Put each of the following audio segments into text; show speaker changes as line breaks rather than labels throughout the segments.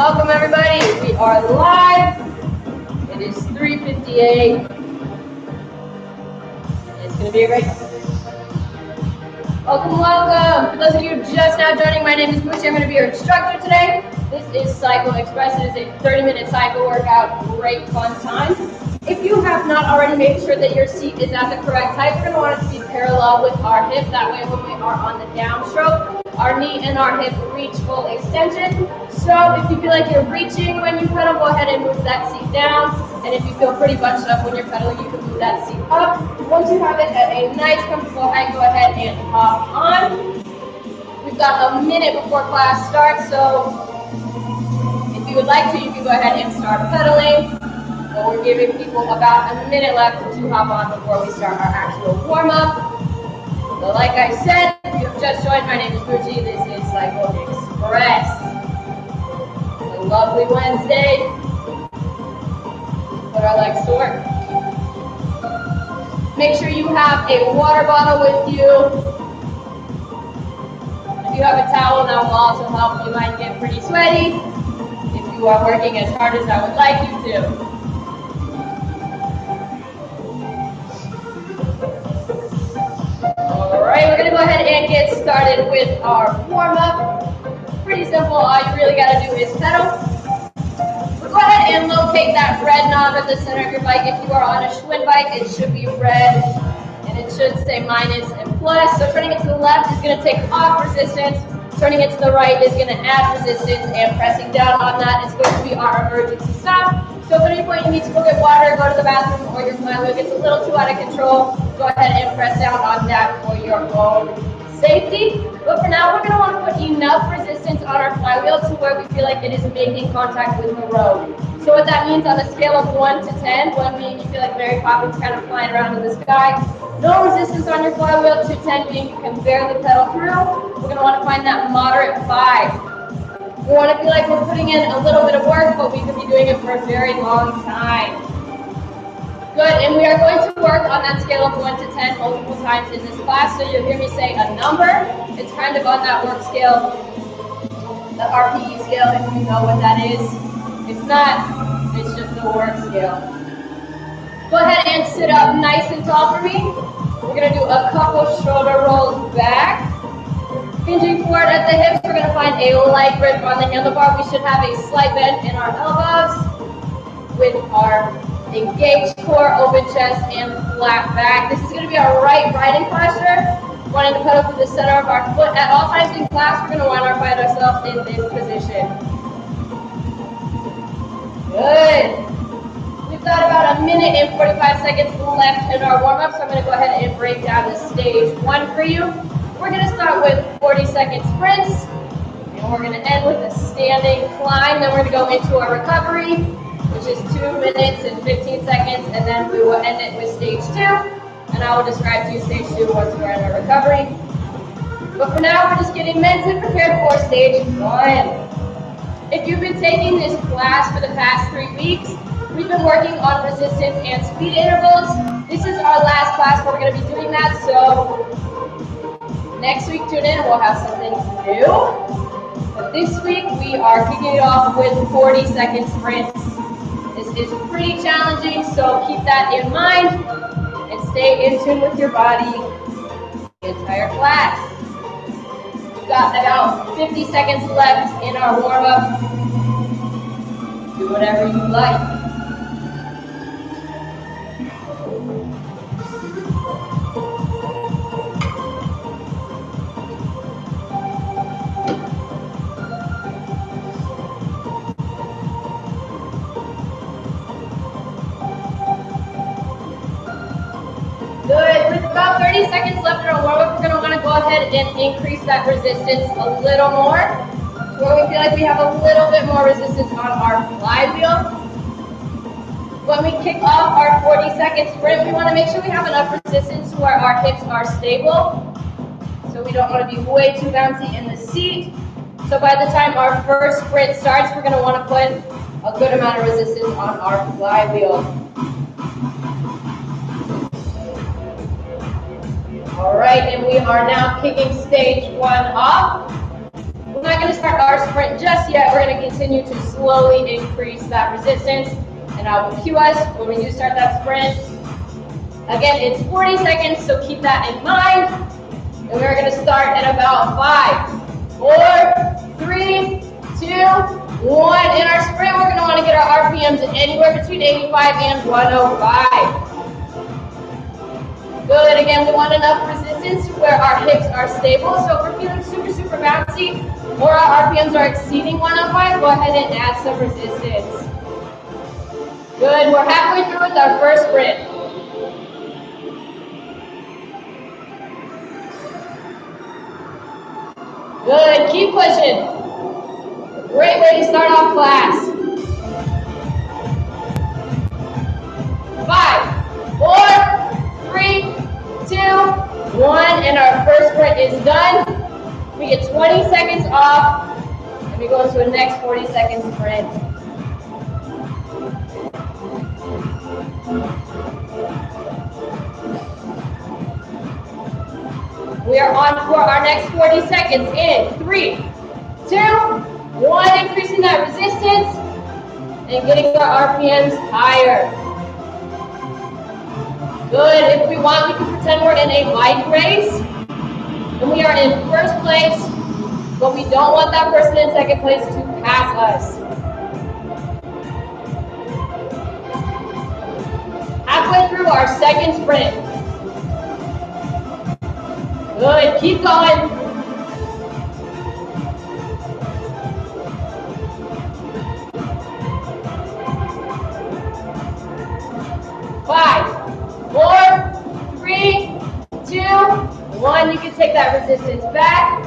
Welcome everybody. We are live. It is 3:58. It's going to be a great welcome. For those of you just now joining, my name is Bucci. I'm going to be your instructor today. This is Cycle Express. It is a 30-minute cycle workout. Great fun time. If you have not already, make sure that your seat is at the correct height. We're going to want it to be parallel with our hip. That way when we are on the downstroke, our knee and our hip reach full extension. So if you feel like you're reaching when you pedal, go ahead and move that seat down. And if you feel pretty bunched up when you're pedaling, you can move that seat up. Once you have it at a nice, comfortable height, go ahead and hop on. We've got a minute before class starts, so if you would like to, you can go ahead and start pedaling. But we're giving people about a minute left to hop on before we start our actual warm-up. So like I said, if you have just joined, my name is Bucci. This is Cycle Express. It's a lovely Wednesday. Put our legs to work. Make sure you have a water bottle with you. If you have a towel, that will also help. You might get pretty sweaty if you are working as hard as I would like you to. Alright, we're going to go ahead and get started with our warm-up. Pretty simple. All you really got to do is pedal. Go ahead and locate that red knob at the center of your bike. If you are on a Schwinn bike, it should be red, and it should say minus and plus. So turning it to the left is going to take off resistance. Turning it to the right is going to add resistance, and pressing down on that is going to be our emergency stop. So if at any point you need to go get water, go to the bathroom, or your flywheel gets a little too out of control, go ahead and press down on that for your own safety. But for now, we're going to want to put enough resistance on our flywheel to where we feel like it is making contact with the road. So what that means on a scale of 1 to 10, 1 being you feel like Mary Poppins kind of flying around in the sky, no resistance on your flywheel, to 10 being you can barely pedal through, we're going to want to find that moderate 5. We want to feel like we're putting in a little bit of work, but we could be doing it for a very long time. Good, and we are going to work on that scale of 1 to 10 multiple times in this class, so you'll hear me say a number. It's kind of on that work scale, the RPE scale, if you know what that is. If not, it's just the work scale. Go ahead and sit up nice and tall for me. We're going to do a couple shoulder rolls back. Hinging forward at the hips, we're going to find a light grip on the handlebar. We should have a slight bend in our elbows with our engaged core, open chest, and flat back. This is going to be our right riding posture. Wanting to pedal through the center of our foot. At all times in class, we're going to want to find ourselves in this position. Good. We've got about a minute and 45 seconds left in our warm-up, so I'm going to go ahead and break down the stage 1 for you. We're going to start with 40-second sprints, and we're going to end with a standing climb. Then we're going to go into our recovery, which is 2 minutes and 15 seconds, and then we will end it with stage 2, and I will describe to you stage 2 once we're in our recovery. But for now, we're just getting mentally prepared for stage 1. If you've been taking this class for the past 3 weeks, we've been working on resistance and speed intervals. This is our last class where we're going to be doing that, so next week tune in, we'll have something new. But this week, we are kicking it off with 40-second sprints. This is pretty challenging, so keep that in mind and stay in tune with your body the entire class. We've got about 50 seconds left in our warm-up. Do whatever you like. Good. With about 30 seconds left in our warm-up, we're going to want to go ahead and increase that resistance a little more, where we feel like we have a little bit more resistance on our flywheel. When we kick off our 40-second sprint, we want to make sure we have enough resistance where our hips are stable. So we don't want to be way too bouncy in the seat. So by the time our first sprint starts, we're going to want to put a good amount of resistance on our flywheel. All right, and we are now kicking stage 1 off. We're not going to start our sprint just yet. We're going to continue to slowly increase that resistance, and I will cue us when we do start that sprint. Again, it's 40 seconds, so keep that in mind. And we're going to start at about 5, 4, 3, 2, 1. In our sprint, we're going to want to get our RPMs anywhere between 85 and 105. Good. Again, we want enough resistance where our hips are stable. So if we're feeling super, super bouncy, or our RPMs are exceeding 105, go ahead and add some resistance. Good. We're halfway through with our first sprint. Good. Keep pushing. Great way to start off class. 5, 4, 3, 2, 1, and our first sprint is done. We get 20 seconds off, and we go into a next 40-second sprint. We are on for our next 40 seconds in 3, 2, 1, increasing that resistance and getting our RPMs higher. Good. If we want, we can pretend we're in a bike race and we are in first place, but we don't want that person in second place to pass us. Halfway through our second sprint. Good. Keep going. 5, 4, 3, 2, 1. You can take that resistance back.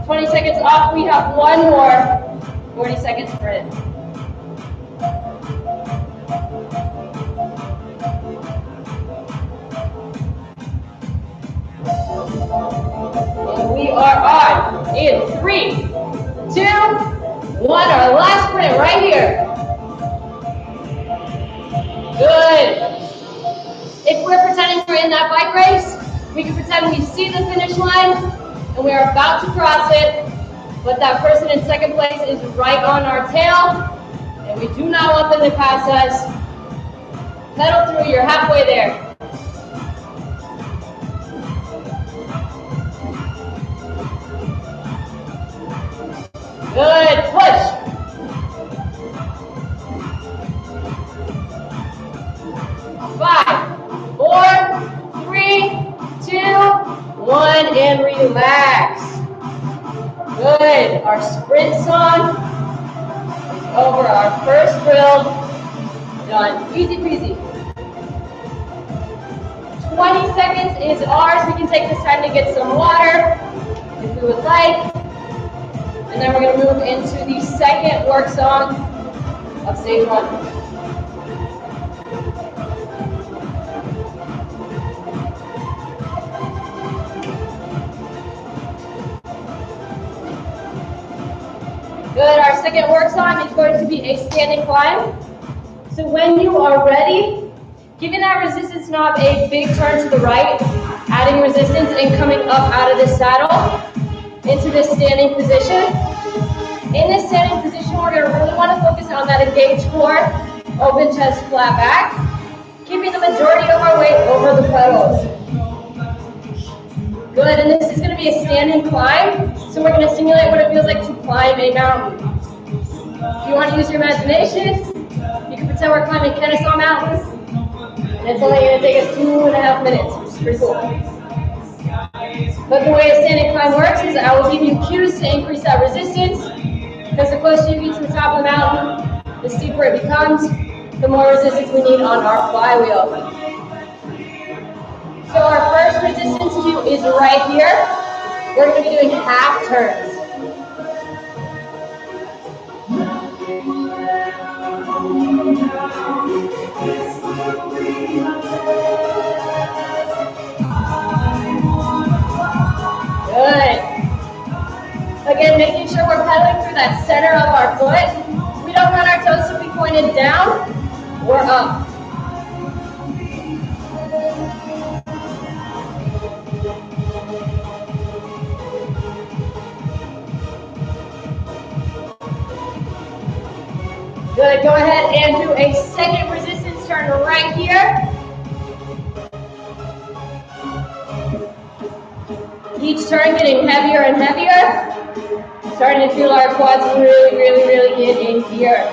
20 seconds off. We have one more 40-second sprint. And we are on in 3, 2, 1. Our last sprint right here. Good. If we're pretending we're in that bike race, we can pretend we see the finish line and we are about to cross it, but that person in second place is right on our tail, and we do not want them to pass us. Pedal through, you're halfway there. Good, push. 5, 4, 3, 2, 1, and relax. Good. Our sprint song is over. Our first drill done. Easy peasy. 20 seconds is ours. We can take this time to get some water if we would like. And then we're going to move into the second work song of stage 1. Good, our second work song is going to be a standing climb. So when you are ready, giving that resistance knob a big turn to the right, adding resistance and coming up out of the saddle into this standing position. In this standing position, we're going to really want to focus on that engaged core, open chest, flat back, keeping the majority of our weight over the pedals. Good, and this is going to be a standing climb, so we're going to simulate what it feels like to climb a mountain. If you want to use your imagination, you can pretend we're climbing Kennesaw Mountains, and it's only going to take us 2.5 minutes, which is pretty cool. But the way a standing climb works is I will give you cues to increase that resistance, because the closer you get to the top of the mountain, the steeper it becomes, the more resistance we need on our flywheel. So our first resistance cue is right here. We're going to be doing half turns. Good. Again, making sure we're pedaling through that center of our foot. We don't want our toes to be pointed down or up. right here. Each turn getting heavier and heavier. Starting to feel our quads really get in here.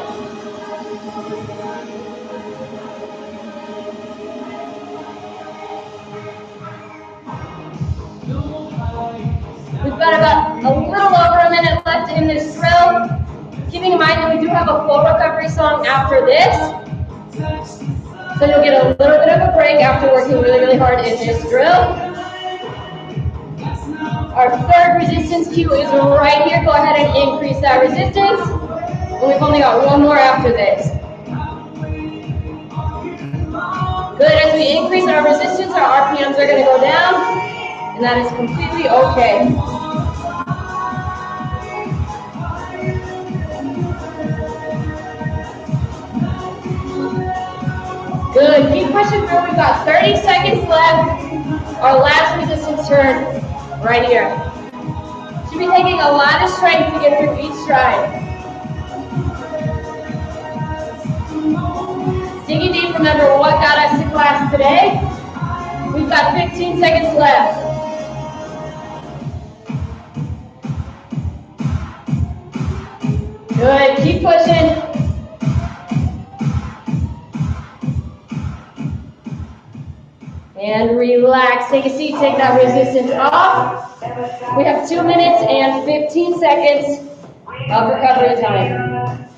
We've got about a little over a minute left in this drill. Keeping in mind that we do have a full recovery song after this. So you'll get a little bit of a break after working really hard in this drill. Our third resistance cue is right here. Go ahead and increase that resistance. And we've only got one more after this. Good, as we increase our resistance, our RPMs are gonna go down, and that is completely okay. Good, keep pushing through. We've got 30 seconds left. Our last resistance turn right here. Should be taking a lot of strength to get through each stride. Digging deep, remember what got us to class today. We've got 15 seconds left. Good, keep pushing. And relax, take a seat, take that resistance off. We have 2 minutes and 15 seconds of recovery time.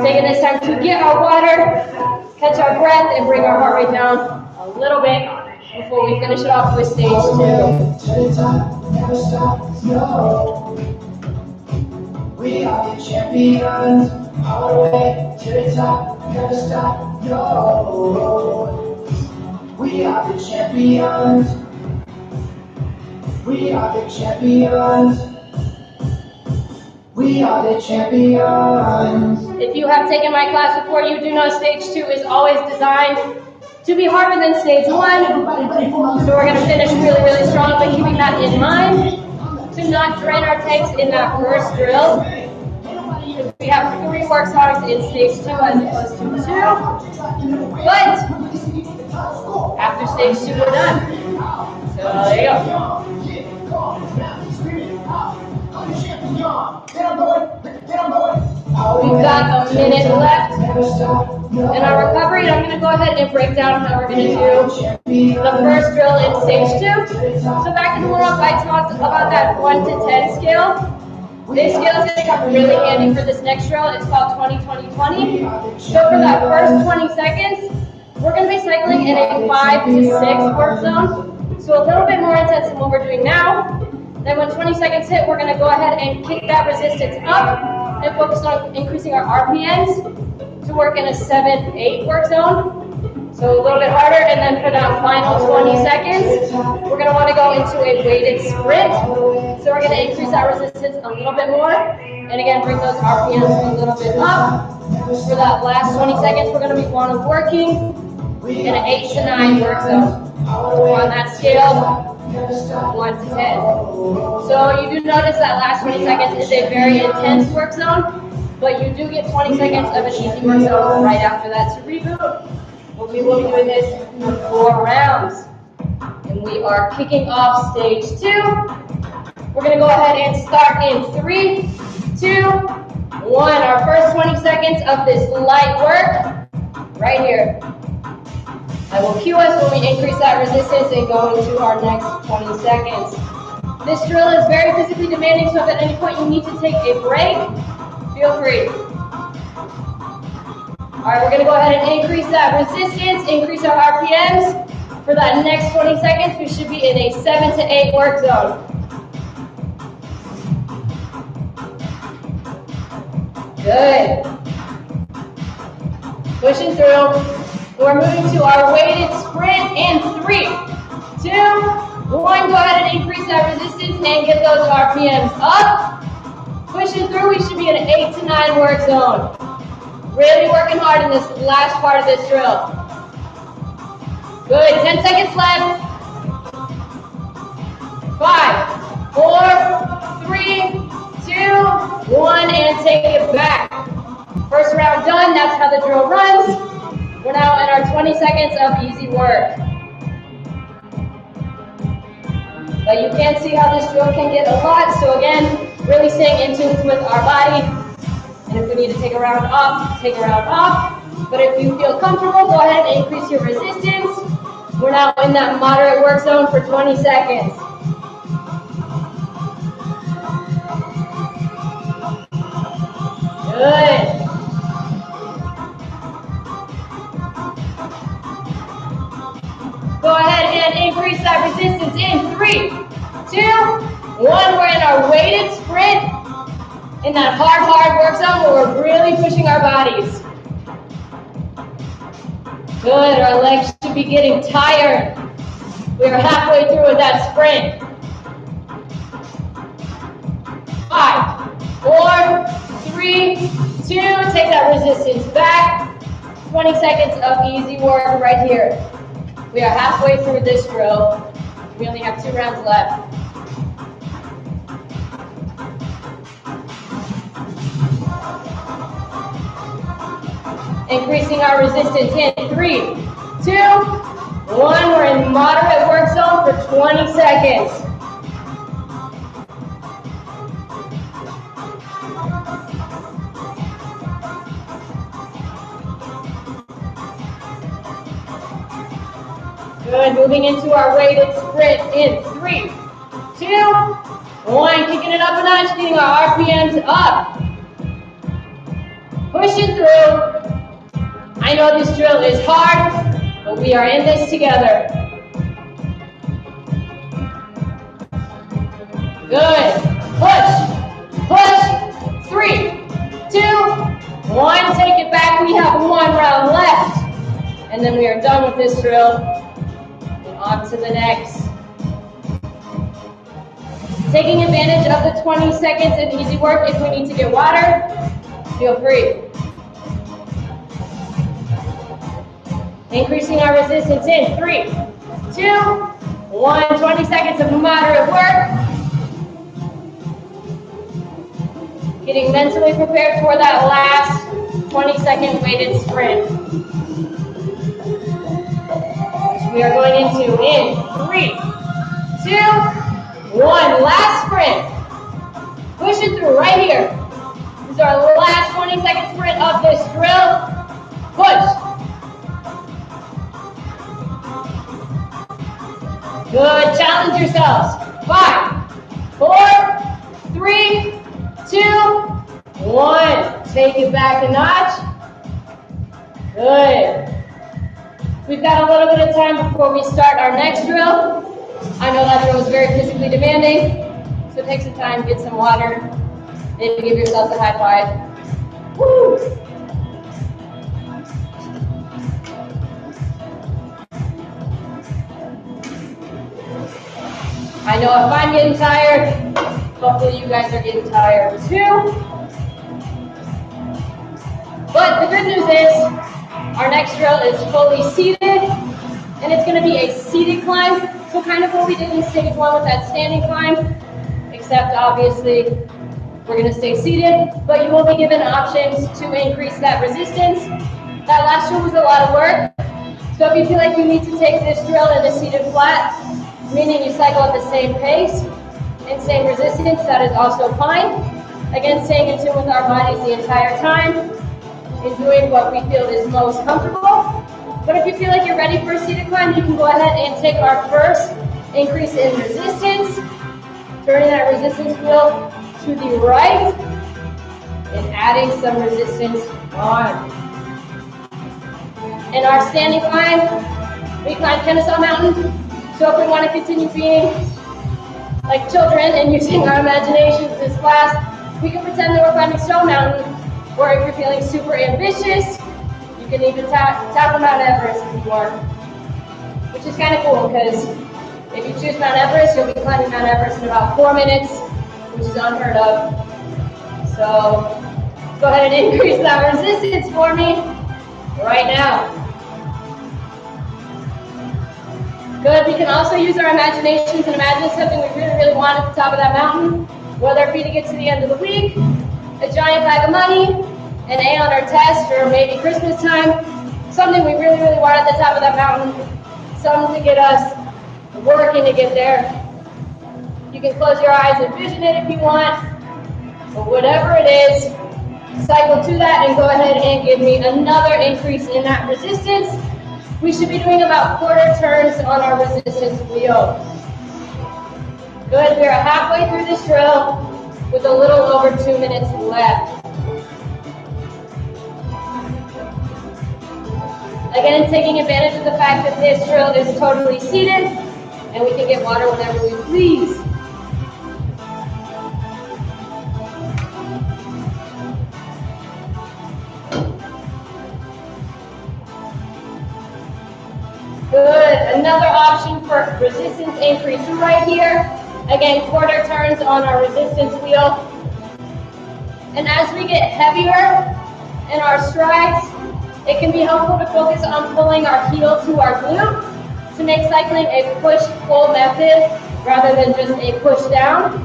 Taking this time to get our water, catch our breath, and bring our heart rate down a little bit before we finish it off with stage 2.
We are the champions, all the way to the top, never stop, no. We are the champions. We are the champions. We are the champions.
If you have taken my class before, you do know stage 2 is always designed to be harder than stage 1. So we're going to finish really strong, but keeping that in mind to not drain our tanks in that first drill. We have 3 work songs in stage 2 as opposed to 2. But after stage 2, we're done. So there you go. We've got a minute left in our recovery. I'm going to go ahead and break down how we're going to do the first drill in stage 2. So back in the warm-up, I talked about that 1 to 10 scale. This scale is going to come really handy for this next drill. It's called 20-20-20. So for that first 20 seconds, we're going to be cycling in a 5 to 6 work zone. So a little bit more intense than what we're doing now. Then when 20 seconds hit, we're going to go ahead and kick that resistance up and focus on increasing our RPMs to work in a 7-8 work zone. So a little bit harder, and then for that final 20 seconds, we're going to want to go into a weighted sprint. So we're going to increase that resistance a little bit more, and again, bring those RPMs a little bit up. For that last 20 seconds, we're going to be working in an 8 to 9 work zone. On that scale, 1 to 10. So you do notice that last 20 seconds is a very intense work zone, but you do get 20 seconds of an easy work zone right after that to reboot. We will be doing this for 4 rounds. And we are kicking off stage 2. We're going to go ahead and start in 3, 2, 1. Our first 20 seconds of this light work right here. I will cue us when we increase that resistance and go into our next 20 seconds. This drill is very physically demanding, so if at any point you need to take a break, feel free. All right, we're going to go ahead and increase that resistance, increase our RPMs. For that next 20 seconds, we should be in a 7 to 8 work zone. Good. Pushing through. We're moving to our weighted sprint in 3, 2, 1. Go ahead and increase that resistance and get those RPMs up. Pushing through, we should be in an 8 to 9 work zone. Really working hard in this last part of this drill. Good, 10 seconds left. 5, 4, 3, 2, 1, and take it back. First round done, that's how the drill runs. We're now in our 20 seconds of easy work. But you can see how this drill can get a lot. So again, really staying in tune with our body. And if we need to take a round off, take a round off. But if you feel comfortable, go ahead and increase your resistance. We're now in that moderate work zone for 20 seconds. Good. Go ahead and increase that resistance in 3, 2, 1. We're in our weighted sprint in that hard work zone where we're really pushing our bodies. Good, our legs should be getting tired. We are halfway through with that sprint. 5, 4, 3, 2, take that resistance back. 20 seconds of easy work right here. We are halfway through this drill. We only have 2 rounds left. Increasing our resistance in 3, 2, 1. We're in moderate work zone for 20 seconds. Good, moving into our weighted sprint in 3, 2, 1. Kicking it up a notch, getting our RPMs up. Pushing through. I know this drill is hard, but we are in this together. Good. Push. Push. 3, 2, 1. Take it back. We have 1 round left. And then we are done with this drill. And on to the next. Taking advantage of the 20 seconds and easy work. If we need to get water, feel free. Increasing our resistance in 3, 2, 1. 20 seconds of moderate work. Getting mentally prepared for that last 20-second weighted sprint. We are going into in 3, 2, 1. Last sprint. Push it through right here. This is our last 20-second sprint of this drill. Push. Good, challenge yourselves. 5, 4, 3, 2, 1. Take it back a notch. Good. We've got a little bit of time before we start our next drill. I know that drill was very physically demanding, so take some time, get some water, maybe give yourself a high five. Woo! I know if I'm getting tired, hopefully you guys are getting tired too. But the good news is, our next drill is fully seated, and it's going to be a seated climb. So kind of what we did in stage 1 with that standing climb, except obviously we're going to stay seated, but you will be given options to increase that resistance. That last drill was a lot of work. So if you feel like you need to take this drill in a seated flat, meaning you cycle at the same pace and same resistance, that is also fine. Again, staying in tune with our bodies the entire time and doing what we feel is most comfortable. But if you feel like you're ready for a seated climb, you can go ahead and take our first increase in resistance, turning that resistance wheel to the right and adding some resistance on. In our standing climb, we climb Kennesaw Mountain. So if we want to continue being like children and using our imaginations in this class, we can pretend that we're climbing Stone Mountain, or if you're feeling super ambitious, you can even tackle Mount Everest if you want, which is kind of cool because if you choose Mount Everest, you'll be climbing Mount Everest in about 4 minutes, which is unheard of. So go ahead and increase that resistance for me right now. Good, we can also use our imaginations and imagine something we really, really want at the top of that mountain, whether it be to get to the end of the week, a giant bag of money, an A on our test, or maybe Christmas time, something we really, really want at the top of that mountain, something to get us working to get there. You can close your eyes and envision it if you want, but whatever it is, cycle to that and go ahead and give me another increase in that resistance. We should be doing about quarter turns on our resistance wheel. Good, we are halfway through this drill with a little over 2 minutes left. Again, taking advantage of the fact that this drill is totally seated and we can get water whenever we please. Good, another option for resistance increase right here. Again, quarter turns on our resistance wheel. And as we get heavier in our strides, it can be helpful to focus on pulling our heel to our glute to make cycling a push-pull method rather than just a push-down.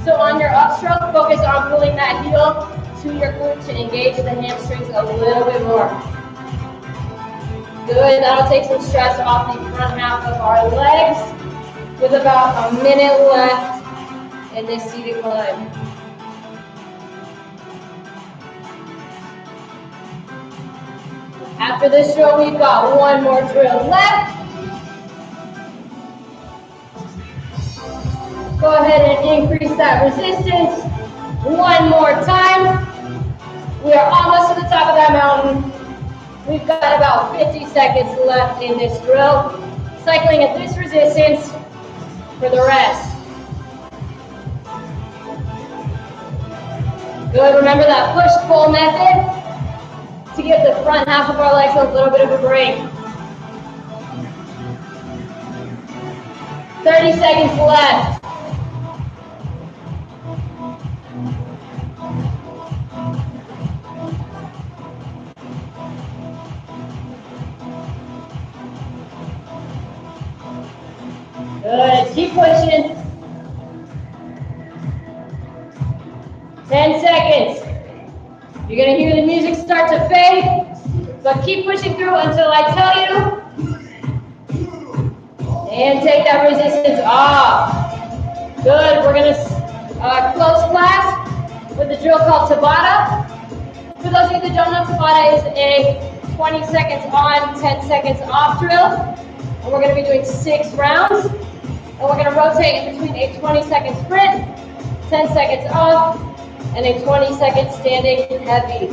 So on your upstroke, focus on pulling that heel to your glute to engage the hamstrings a little bit more. Good, that'll take some stress off the front half of our legs with about a minute left in this seated climb. After this drill, we've got one more drill left. Go ahead and increase that resistance one more time. We are almost to the top of that mountain. We've got about 50 seconds left in this drill. Cycling at this resistance for the rest. Good, remember that push-pull method to give the front half of our legs a little bit of a break. 30 seconds left. Good, keep pushing. 10 seconds. You're gonna hear the music start to fade, but keep pushing through until I tell you. And take that resistance off. Good, we're gonna close class with a drill called Tabata. For those of you that don't know, Tabata is a 20 seconds on, 10 seconds off drill. And we're gonna be doing 6 rounds. And we're gonna rotate in between a 20-second sprint, 10 seconds off, and a 20-second standing heavy.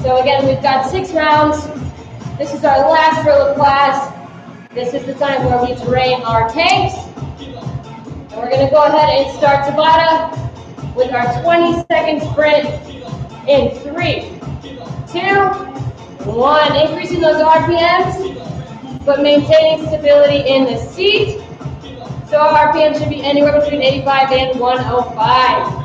So again, we've got 6 rounds. This is our last drill of class. This is the time where we drain our tanks. And we're gonna go ahead and start Tabata with our 20-second sprint in 3, 2, 1. Increasing those RPMs, but maintaining stability in the seat. So our RPM should be anywhere between 85 and 105.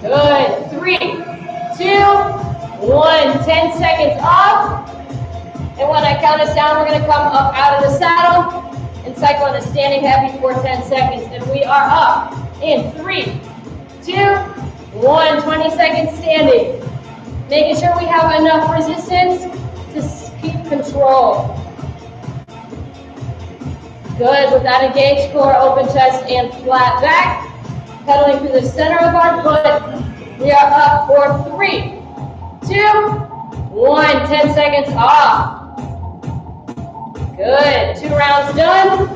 Good, 3, 2, 1, 10 seconds off. And when I count us down, we're gonna come up out of the saddle and cycle on a standing heavy for 10 seconds. And we are up in 3, 2, 1, 20 seconds standing. Making sure we have enough resistance to keep control. Good, with that engaged core, open chest, and flat back. Pedaling through the center of our foot. We are up for 3, 2, 1, 10 seconds off. Good, 2 rounds done,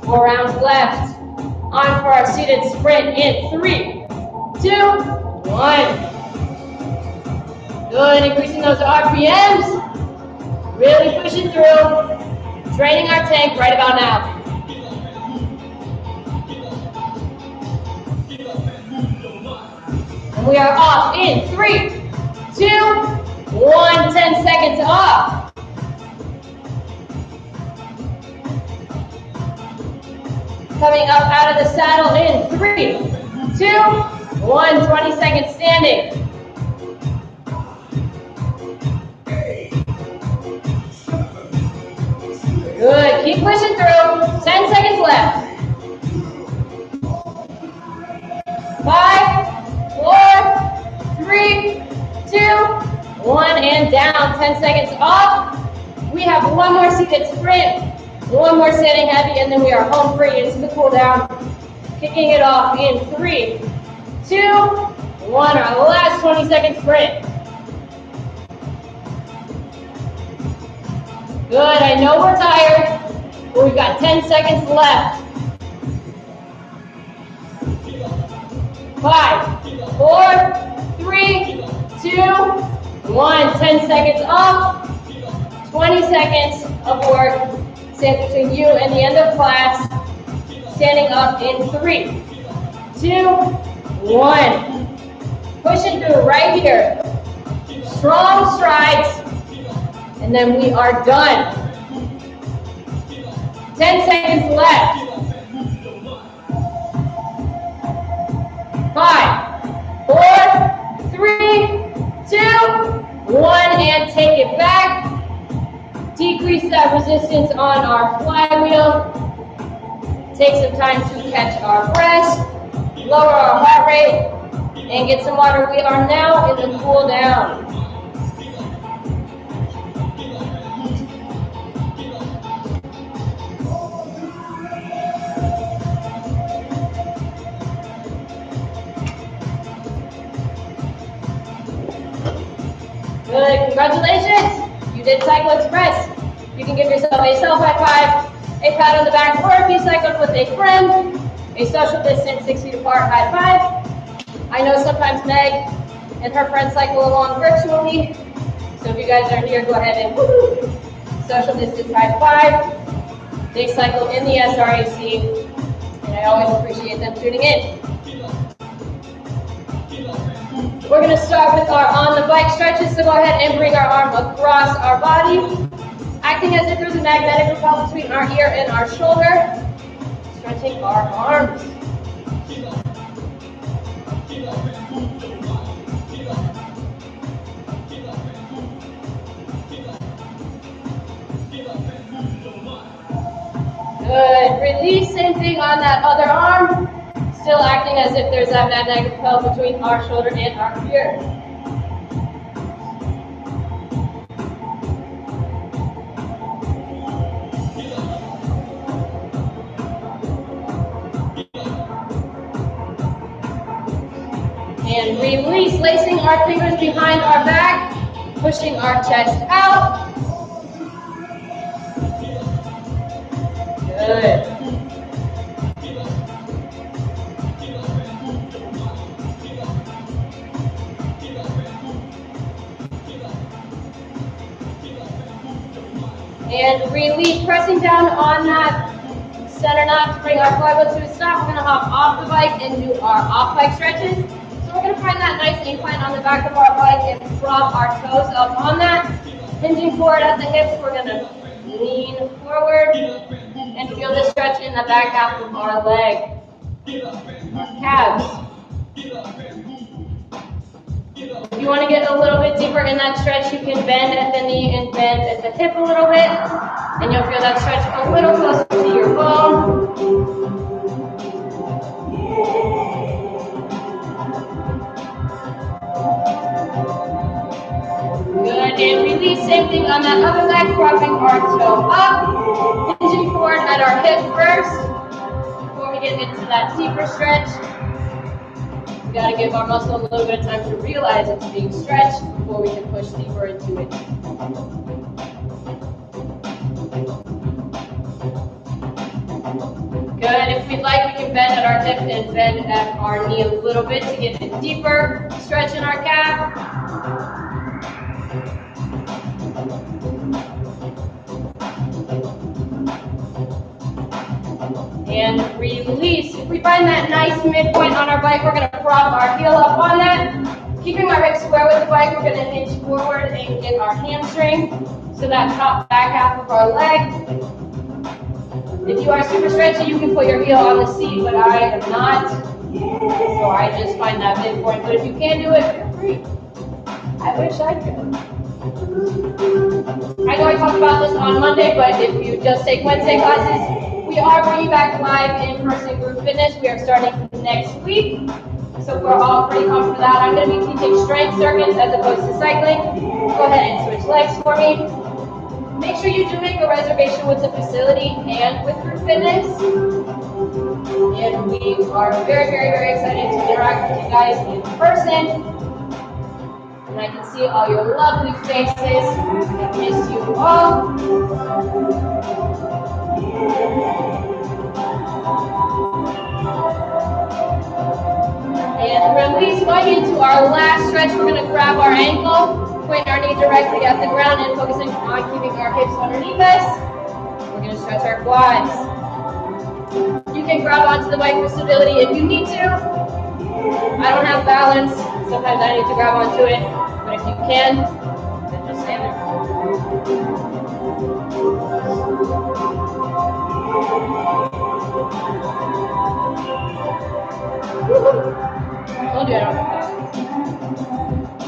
4 rounds left. On for our seated sprint in 3, 2, 1. Good, increasing those RPMs. Really pushing through. Draining our tank right about now. And we are off in 3, 2, 1, 10 seconds off. Coming up out of the saddle in 3, 2, 1, 20 seconds standing. Good, keep pushing through. 10 seconds left. 5, 4, 2, 1, and down. 10 seconds off. We have one more seated sprint, one more standing heavy, and then we are home free into the cool down. Kicking it off in 3, 2, 1. Our last 20-second sprint. Good, I know we're tired, but we've got 10 seconds left. 5, 4, 3, 2, 1. 10 seconds off, 20 seconds of work. Stand between you and the end of class. Standing up in 3, 2, 1. Push it through right here. Strong strides. And then we are done. 10 seconds left. 5, 4, 3, 2, 1, and take it back. Decrease that resistance on our flywheel. Take some time to catch our breath, lower our heart rate, and get some water. We are now in the cool down. Good, congratulations! You did Cycle Express. You can give yourself a self-high five, a pat on the back, or if you cycled with a friend, a social distance 6 feet apart high five. I know sometimes Meg and her friends cycle along virtually, so if you guys are here, go ahead and woo-hoo. Social distance high five. They cycle in the SRAC, and I always appreciate them tuning in. We're going to start with our on the bike stretches, so go ahead and bring our arm across our body, acting as if there's a magnetic repel between our ear and our shoulder, stretching our arms. Good, release, same thing on that other arm. Still acting as if there's that magnetic repel between our shoulder and our ear. And release, lacing our fingers behind our back, pushing our chest out. Good. And release, pressing down on that center knot to bring our flywheel to a stop. We're going to hop off the bike and do our off-bike stretches. So we're going to find that nice incline on the back of our bike and prop our toes up on that. Hinging forward at the hips, we're going to lean forward and feel the stretch in the back half of our leg, our calves. If you want to get a little bit deeper in that stretch, you can bend at the knee and bend at the hip a little bit, and you'll feel that stretch a little closer to your bone. Good, and release, same thing on that other leg, propping our toe up, hinging forward at our hip first, before we get into that deeper stretch. We got to give our muscle a little bit of time to realize it's being stretched before we can push deeper into it. Good, if we'd like, we can bend at our hip and bend at our knee a little bit to get a deeper stretch in our calf. And release. If we find that nice midpoint on our bike, we're going to prop our heel up on that. Keeping our hips square with the bike, we're going to hinge forward and get our hamstring, so that top back half of our leg. If you are super stretchy, you can put your heel on the seat, but I am not. So I just find that midpoint. But if you can do it, feel free. I wish I could. I know I talked about this on Monday, but if you just take Wednesday classes, we are bringing back live in-person group fitness. We are starting next week. So we're all pretty comfortable with that. I'm going to be teaching strength circuits as opposed to cycling. Go ahead and switch legs for me. Make sure you do make a reservation with the facility and with Group Fitness. And we are very, very, very excited to interact with you guys in person. And I can see all your lovely faces. I miss you all. And release going into our last stretch. We're going to grab our ankle. Point our knee directly at the ground and focusing on keeping our hips underneath us. We're going to stretch our quads. You can grab onto the bike for stability if you need to. I don't have balance. Sometimes I need to grab onto it. But if you can, then just stand there. Don't do it.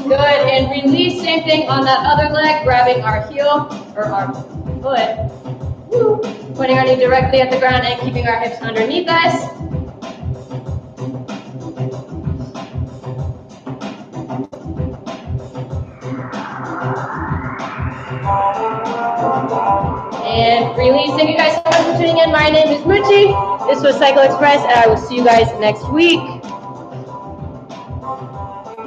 Good, and release, same thing on that other leg, grabbing our heel, or our foot, putting our knee directly at the ground and keeping our hips underneath us. And release, thank you guys so much for tuning in. My name is Muchi, this was Cycle Express, and I will see you guys next week.